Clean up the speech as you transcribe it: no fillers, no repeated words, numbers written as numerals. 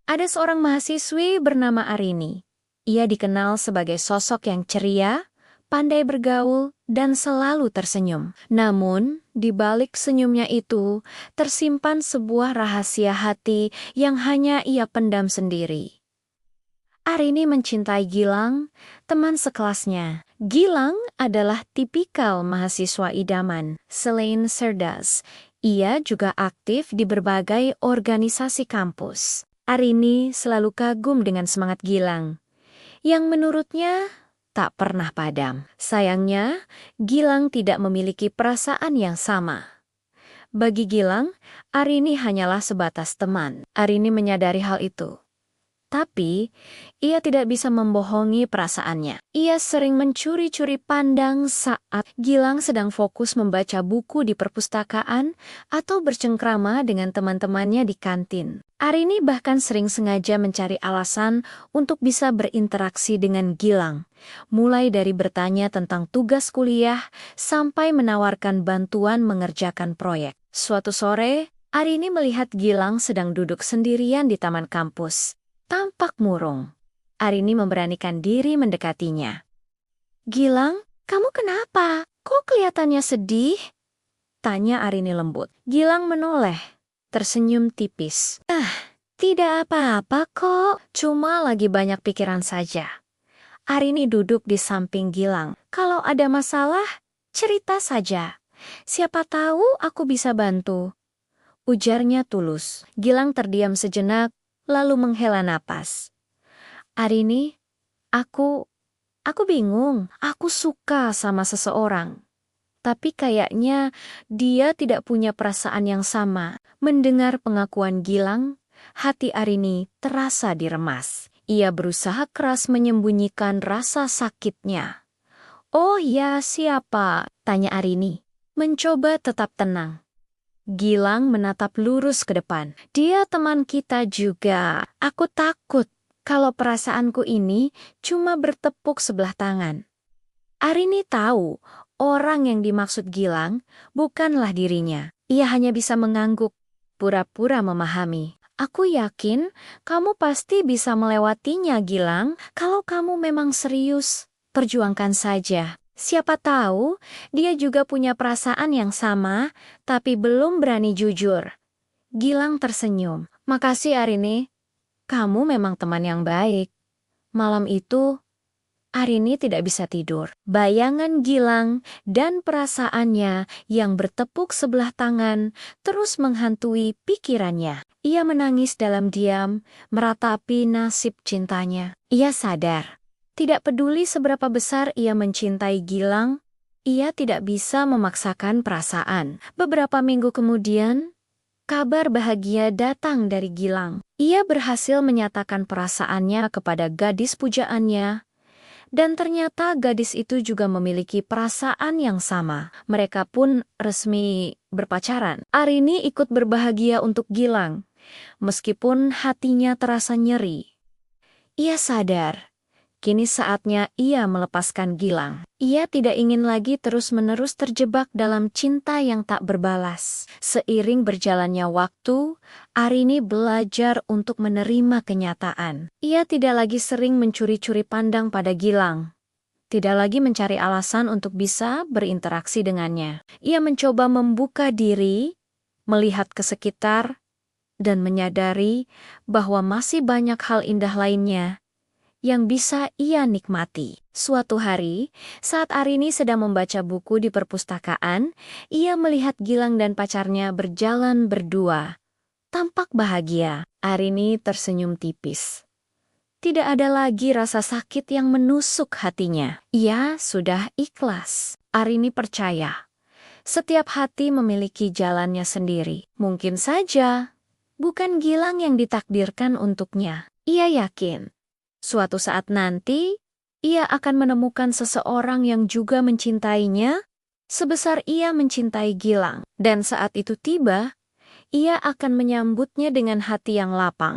Ada seorang mahasiswi bernama Arini. Ia dikenal sebagai sosok yang ceria, pandai bergaul, dan selalu tersenyum. Namun, di balik senyumnya itu, tersimpan sebuah rahasia hati yang hanya ia pendam sendiri. Arini mencintai Gilang, teman sekelasnya. Gilang adalah tipikal mahasiswa idaman. Selain cerdas, ia juga aktif di berbagai organisasi kampus. Arini selalu kagum dengan semangat Gilang, yang menurutnya tak pernah padam. Sayangnya, Gilang tidak memiliki perasaan yang sama. Bagi Gilang, Arini hanyalah sebatas teman. Arini menyadari hal itu. Tapi, ia tidak bisa membohongi perasaannya. Ia sering mencuri-curi pandang saat Gilang sedang fokus membaca buku di perpustakaan atau bercengkrama dengan teman-temannya di kantin. Arini bahkan sering sengaja mencari alasan untuk bisa berinteraksi dengan Gilang, mulai dari bertanya tentang tugas kuliah sampai menawarkan bantuan mengerjakan proyek. Suatu sore, Arini melihat Gilang sedang duduk sendirian di taman kampus. Tampak murung. Arini memberanikan diri mendekatinya. "Gilang, kamu kenapa? Kok kelihatannya sedih?" tanya Arini lembut. Gilang menoleh, tersenyum tipis. Tidak apa-apa kok, cuma lagi banyak pikiran saja." Arini duduk di samping Gilang. "Kalau ada masalah, cerita saja. Siapa tahu aku bisa bantu," ujarnya tulus. Gilang terdiam sejenak, lalu menghela napas. "Arini, aku bingung. Aku suka sama seseorang. Tapi kayaknya dia tidak punya perasaan yang sama." Mendengar pengakuan Gilang, hati Arini terasa diremas. Ia berusaha keras menyembunyikan rasa sakitnya. "Oh ya, siapa?" tanya Arini, mencoba tetap tenang. Gilang menatap lurus ke depan. "Dia teman kita juga. Aku takut kalau perasaanku ini cuma bertepuk sebelah tangan." Arini tahu orang yang dimaksud Gilang bukanlah dirinya. Ia hanya bisa mengangguk, pura-pura memahami. "Aku yakin kamu pasti bisa melewatinya, Gilang. Kalau kamu memang serius, perjuangkan saja. Siapa tahu dia juga punya perasaan yang sama, tapi belum berani jujur." Gilang tersenyum. "Makasih Arini, kamu memang teman yang baik." Malam itu, Arini tidak bisa tidur. Bayangan Gilang dan perasaannya yang bertepuk sebelah tangan terus menghantui pikirannya. Ia menangis dalam diam, meratapi nasib cintanya. Ia sadar, tidak peduli seberapa besar ia mencintai Gilang, ia tidak bisa memaksakan perasaan. Beberapa minggu kemudian, kabar bahagia datang dari Gilang. Ia berhasil menyatakan perasaannya kepada gadis pujaannya, dan ternyata gadis itu juga memiliki perasaan yang sama. Mereka pun resmi berpacaran. Arini ikut berbahagia untuk Gilang, meskipun hatinya terasa nyeri. Ia sadar, kini saatnya ia melepaskan Gilang. Ia tidak ingin lagi terus-menerus terjebak dalam cinta yang tak berbalas. Seiring berjalannya waktu, Arini belajar untuk menerima kenyataan. Ia tidak lagi sering mencuri-curi pandang pada Gilang. Tidak lagi mencari alasan untuk bisa berinteraksi dengannya. Ia mencoba membuka diri, melihat ke sekitar, dan menyadari bahwa masih banyak hal indah lainnya yang bisa ia nikmati. Suatu hari, saat Arini sedang membaca buku di perpustakaan, ia melihat Gilang dan pacarnya berjalan berdua. Tampak bahagia. Arini tersenyum tipis. Tidak ada lagi rasa sakit yang menusuk hatinya. Ia sudah ikhlas. Arini percaya, setiap hati memiliki jalannya sendiri. Mungkin saja bukan Gilang yang ditakdirkan untuknya. Ia yakin suatu saat nanti, ia akan menemukan seseorang yang juga mencintainya, sebesar ia mencintai Gilang. Dan saat itu tiba, ia akan menyambutnya dengan hati yang lapang.